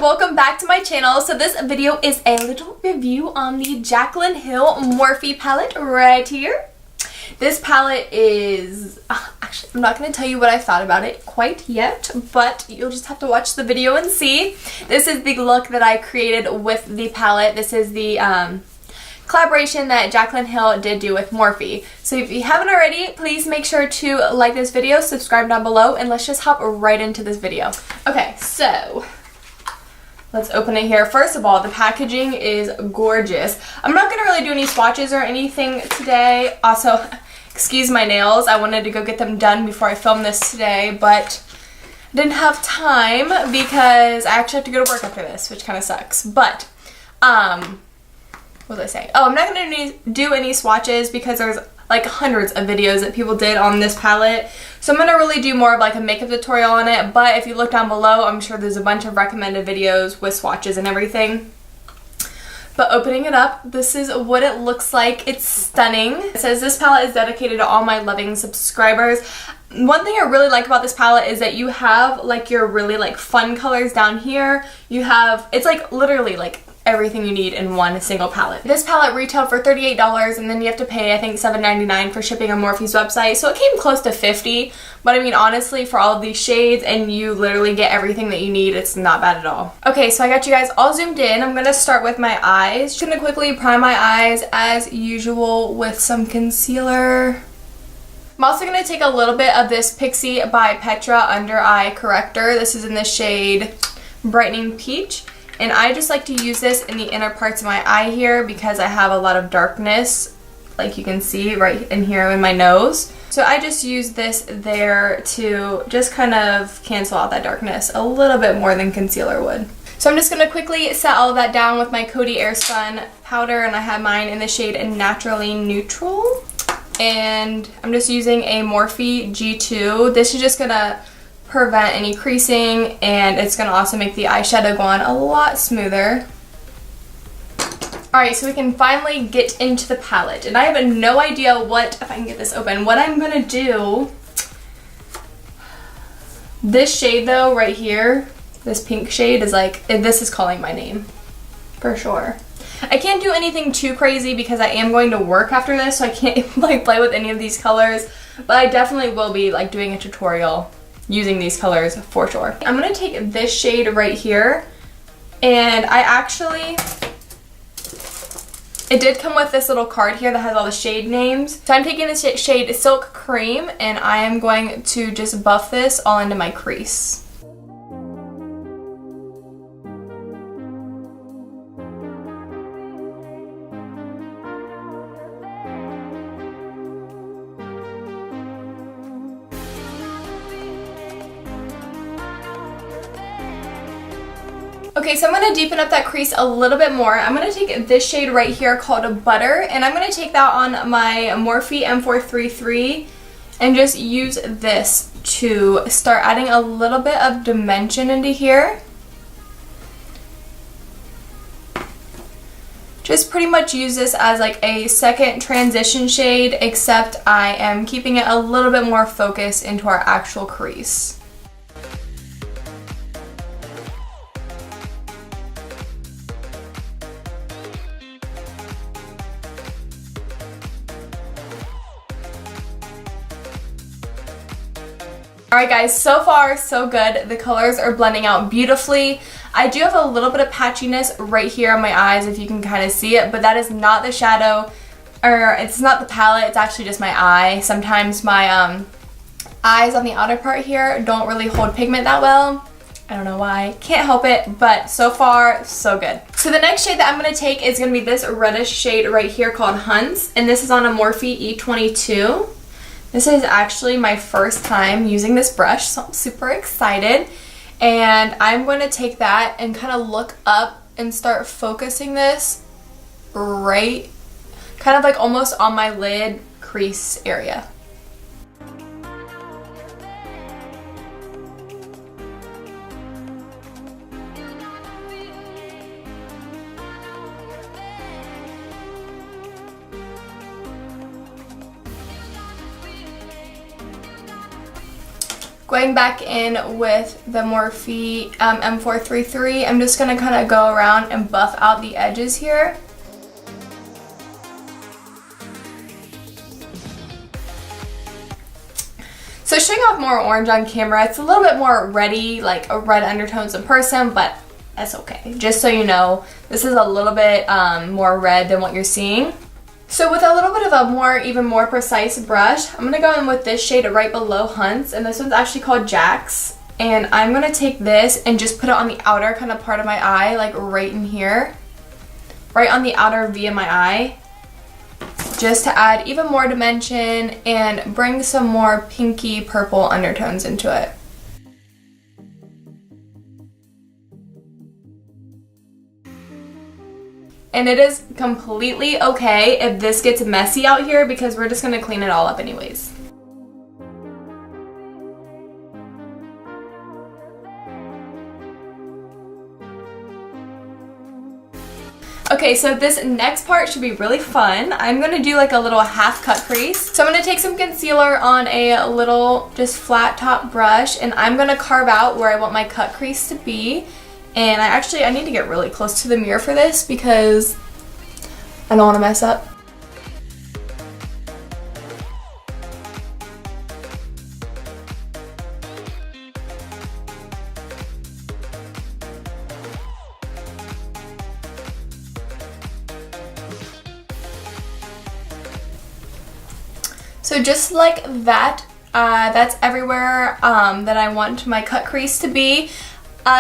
welcome back to my channel. So this video is a little review on the Jaclyn Hill Morphe palette right here. This palette is, actually I'm not going to tell you what I thought about it quite yet, but you'll just have to watch the video and see. This is the look that I created with the palette. This is the collaboration that Jaclyn Hill did do with Morphe. So if you haven't already, please make sure to like this video, subscribe down below, and let's just hop right into this video. Okay, so let's open it here. First of all, the packaging is gorgeous. I'm not going to really do any swatches or anything today. Also, excuse my nails. I wanted to go get them done before I filmed this today, but I didn't have time because I actually have to go to work after this, which kind of sucks. But, what was I saying? Oh, I'm not going to do any swatches because there's like hundreds of videos that people did on this palette. So I'm going to really do more of like a makeup tutorial on it. But if you look down below, I'm sure there's a bunch of recommended videos with swatches and everything. But opening it up, this is what it looks like. It's stunning. It says this palette is dedicated to all my loving subscribers. One thing I really like about this palette is that you have like your really like fun colors down here. You have, it's like literally like everything you need in one single palette. This palette retailed for $38 and then you have to pay I think $7.99 for shipping on Morphe's website, so it came close to $50, but I mean honestly for all of these shades and you literally get everything that you need, it's not bad at all. Okay, so I got you guys all zoomed in. I'm gonna start with my eyes. Just gonna quickly prime my eyes as usual with some concealer. I'm also going to take a little bit of this Pixie by Petra Under Eye Corrector. This is in the shade Brightening Peach. And I just like to use this in the inner parts of my eye here because I have a lot of darkness, like you can see right in here in my nose. So I just use this there to just kind of cancel out that darkness a little bit more than concealer would. So I'm just going to quickly set all of that down with my Cody Airspun powder, and I have mine in the shade Naturally Neutral. And I'm just using a Morphe G2. This is just going to prevent any creasing, and it's going to also make the eyeshadow go on a lot smoother. Alright, so we can finally get into the palette, and I have no idea what, if I can get this open, what I'm going to do. This shade though, right here, this pink shade is like, this is calling my name, for sure. I can't do anything too crazy because I am going to work after this, so I can't like play with any of these colors, but I definitely will be like doing a tutorial using these colors for sure. I'm going to take this shade right here, and I actually, it did come with this little card here that has all the shade names. So I'm taking this shade Silk Cream, and I am going to just buff this all into my crease. Okay, so I'm going to deepen up that crease a little bit more. I'm going to take this shade right here called Butter, and I'm going to take that on my Morphe M433 and just use this to start adding a little bit of dimension into here. Just pretty much use this as like a second transition shade, except I am keeping it a little bit more focused into our actual crease. Alright guys, so far so good. The colors are blending out beautifully. I do have a little bit of patchiness right here on my eyes if you can kind of see it, but that is not the shadow, or it's not the palette, it's actually just my eye. Sometimes my eyes on the outer part here don't really hold pigment that well. I don't know why, can't help it, but so far so good. So the next shade that I'm going to take is going to be this reddish shade right here called Hunts, and this is on a Morphe E22. This is actually my first time using this brush, so I'm super excited. And I'm going to take that and kind of look up and start focusing this right, kind of like almost on my lid crease area. Go Going back in with the Morphe M433, I'm just going to kind of go around and buff out the edges here. So showing off more orange on camera, it's a little bit more reddy, like a red undertones in person, but that's okay. Just so you know, this is a little bit more red than what you're seeing. So with a little bit of a even more precise brush, I'm going to go in with this shade right below Hunt's, and this one's actually called Jax. And I'm going to take this and just put it on the outer kind of part of my eye, like right in here. Right on the outer V of my eye. Just to add even more dimension and bring some more pinky purple undertones into it. And it is completely okay if this gets messy out here because we're just going to clean it all up anyways. Okay, so this next part should be really fun. I'm going to do like a little half cut crease. So I'm going to take some concealer on a little just flat top brush, and I'm going to carve out where I want my cut crease to be. And I need to get really close to the mirror for this because I don't want to mess up. So just like that, that's everywhere that I want my cut crease to be.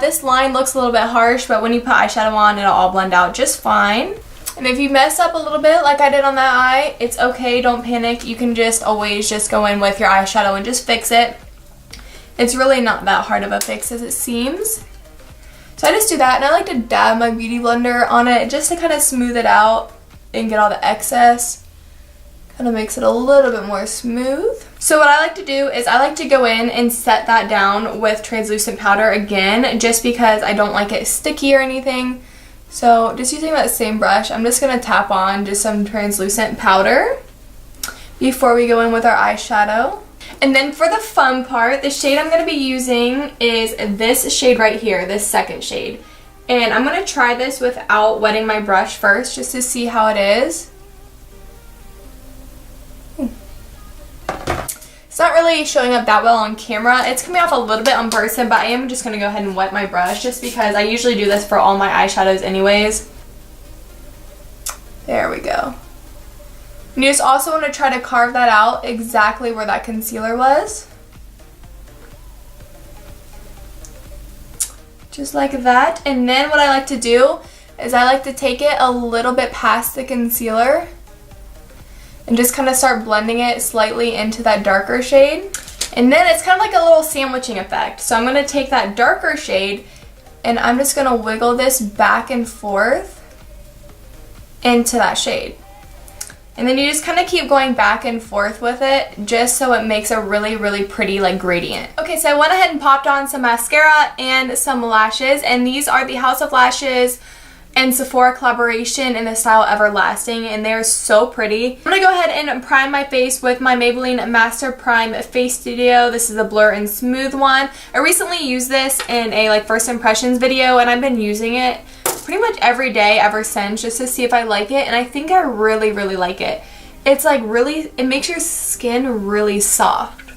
This line looks a little bit harsh, but when you put eyeshadow on, it'll all blend out just fine. And if you mess up a little bit like I did on that eye, it's okay, don't panic. You can just always just go in with your eyeshadow and just fix it. It's really not that hard of a fix as it seems. So I just do that, and I like to dab my beauty blender on it just to kind of smooth it out and get all the excess. Kind of makes it a little bit more smooth. So what I like to do is I like to go in and set that down with translucent powder again, just because I don't like it sticky or anything. So just using that same brush, I'm just going to tap on just some translucent powder before we go in with our eyeshadow. And then for the fun part, the shade I'm going to be using is this shade right here, this second shade. And I'm going to try this without wetting my brush first just to see how it is. It's not really showing up that well on camera. It's coming off a little bit on person, but I am just going to go ahead and wet my brush just because I usually do this for all my eyeshadows anyways. There we go. And you just also want to try to carve that out exactly where that concealer was. Just like that. And then what I like to do is I like to take it a little bit past the concealer and just kind of start blending it slightly into that darker shade. And then it's kind of like a little sandwiching effect. So I'm going to take that darker shade and I'm just going to wiggle this back and forth into that shade. And then you just kind of keep going back and forth with it just so it makes a really, really pretty like gradient. Okay, so I went ahead and popped on some mascara and some lashes, and these are the House of Lashes and Sephora collaboration in the style Everlasting, and they're so pretty. I'm gonna go ahead and prime my face with my Maybelline Master Prime Face Studio. This is a Blur and Smooth one. I recently used this in a like first impressions video, and I've been using it pretty much every day ever since just to see if I like it, and I think I really, really like it. It's like really, it makes your skin really soft.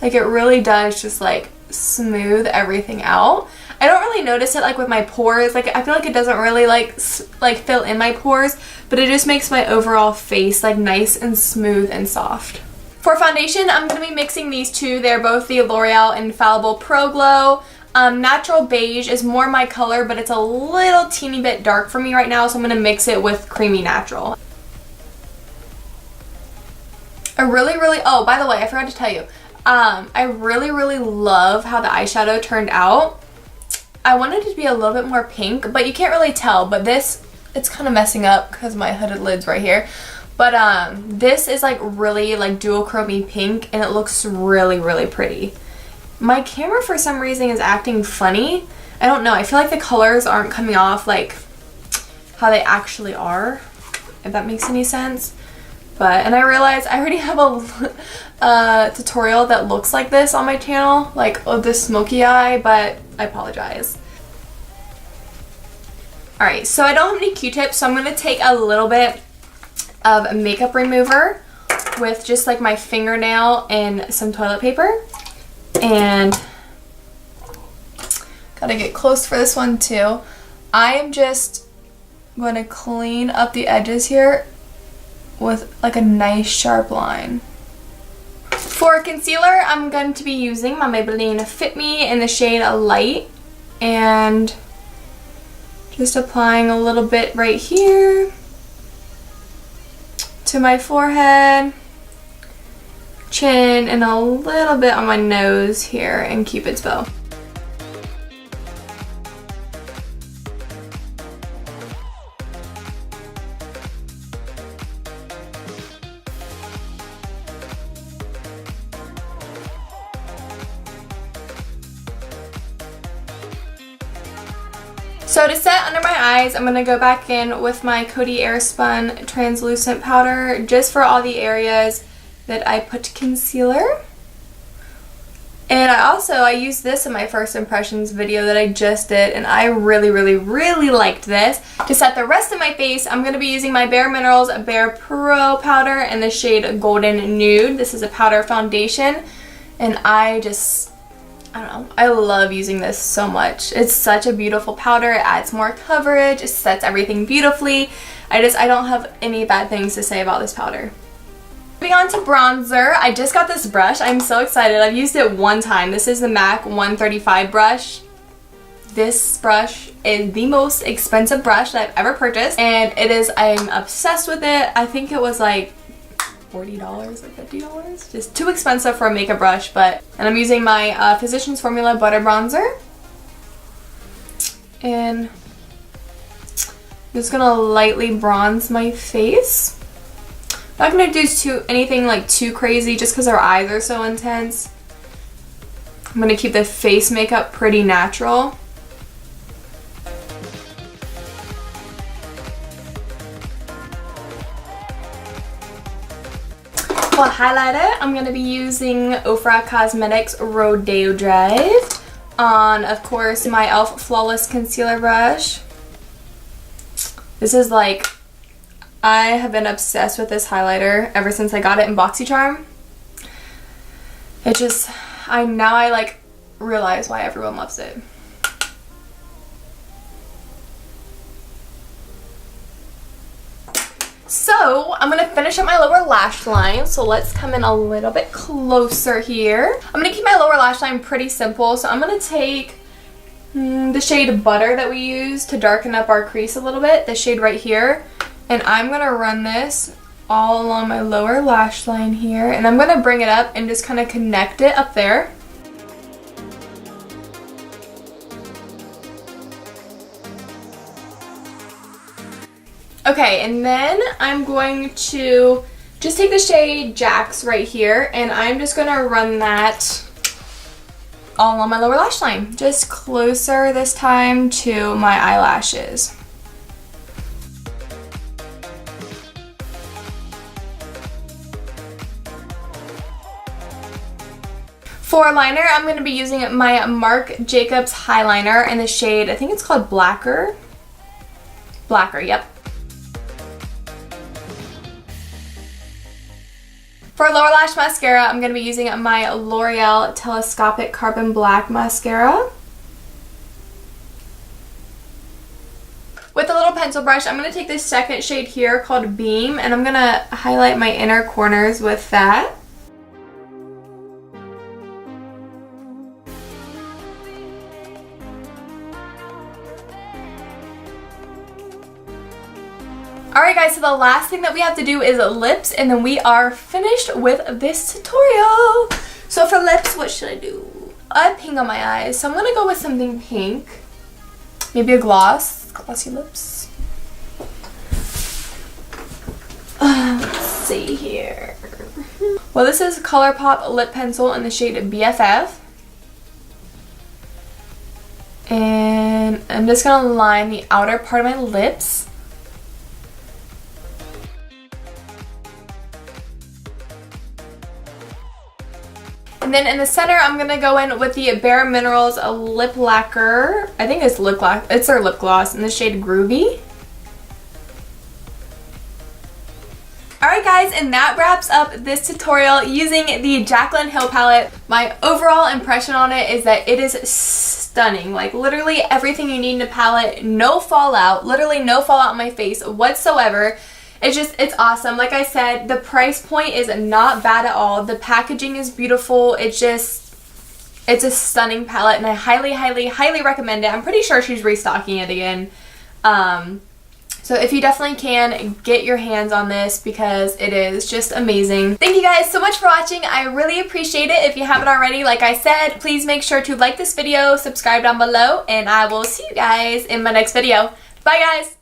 Like it really does just like smooth everything out. I don't really notice it like with my pores. Like I feel like it doesn't really like fill in my pores, but it just makes my overall face like nice and smooth and soft. For foundation, I'm going to be mixing these two. They're both the L'Oreal Infallible Pro Glow. Natural Beige is more my color, but it's a little teeny bit dark for me right now, so I'm going to mix it with Creamy Natural. Oh, by the way, I forgot to tell you. I really, really love how the eyeshadow turned out. I wanted it to be a little bit more pink, but you can't really tell, but this, it's kind of messing up because my hooded lid's right here. But this is like really like duochrome pink, and it looks really, really pretty. My camera for some reason is acting funny. I don't know. I feel like the colors aren't coming off like how they actually are, if that makes any sense. And I realized I already have a tutorial that looks like this on my channel, like this smoky eye, but I apologize. Alright, so I don't have any Q-tips, so I'm going to take a little bit of makeup remover with just like my fingernail and some toilet paper. And gotta get close for this one too. I am just going to clean up the edges here with like a nice sharp line. For concealer, I'm going to be using my Maybelline Fit Me in the shade Light, and just applying a little bit right here to my forehead, chin, and a little bit on my nose here and Cupid's bow. So to set under my eyes, I'm going to go back in with my Cody Airspun translucent powder just for all the areas that I put concealer. And I used this in my first impressions video that I just did, and I really liked this. To set the rest of my face, I'm going to be using my Bare Minerals Bare Pro powder in the shade Golden Nude. This is a powder foundation, and I don't know, I love using this so much. It's such a beautiful powder. It adds more coverage. It sets everything beautifully. I don't have any bad things to say about this powder. Moving on to bronzer, I just got this brush. I'm so excited. I've used it one time. This is the MAC 135 brush. This brush is the most expensive brush that I've ever purchased, and I'm obsessed with it. I think it was like $40 or $50. Just too expensive for a makeup brush, and I'm using my Physicians Formula Butter Bronzer. And I'm just gonna lightly bronze my face. I'm not gonna do anything like too crazy just because our eyes are so intense. I'm gonna keep the face makeup pretty natural. For highlighter, I'm going to be using Ofra Cosmetics Rodeo Drive on, of course, my e.l.f. Flawless Concealer Brush. This is like, I have been obsessed with this highlighter ever since I got it in BoxyCharm. Now I like realize why everyone loves it. So I'm going to finish up my lower lash line, so let's come in a little bit closer here. I'm going to keep my lower lash line pretty simple, so I'm going to take the shade Butter that we use to darken up our crease a little bit, the shade right here, and I'm going to run this all along my lower lash line here, and I'm going to bring it up and just kind of connect it up there. Okay, and then I'm going to just take the shade Jax right here, and I'm just going to run that all on my lower lash line. Just closer this time to my eyelashes. For liner, I'm going to be using my Marc Jacobs Highliner in the shade, I think it's called Blaquer. Blaquer, yep. For lower lash mascara, I'm going to be using my Loreal Telescopic Carbon Black Mascara. With a little pencil brush, I'm going to take this second shade here called Beam, and I'm going to highlight my inner corners with that. Alright guys, so the last thing that we have to do is lips, and then we are finished with this tutorial. So for lips, what should I do? I have pink on my eyes, so I'm going to go with something pink. Maybe a glossy lips. Let's see here. Well, this is ColourPop Lip Pencil in the shade BFF. And I'm just going to line the outer part of my lips. And then in the center, I'm going to go in with the Bare Minerals Lip Lacquer. I think it's lip gloss. It's their lip gloss in the shade Groovy. Alright guys, and that wraps up this tutorial using the Jaclyn Hill palette. My overall impression on it is that it is stunning. Like literally everything you need in a palette, no fallout, literally no fallout on my face whatsoever. It's awesome. Like I said, the price point is not bad at all. The packaging is beautiful. It's a stunning palette and I highly, highly, highly recommend it. I'm pretty sure she's restocking it again. So if you definitely can, get your hands on this because it is just amazing. Thank you guys so much for watching. I really appreciate it. If you haven't already, like I said, please make sure to like this video, subscribe down below, and I will see you guys in my next video. Bye guys!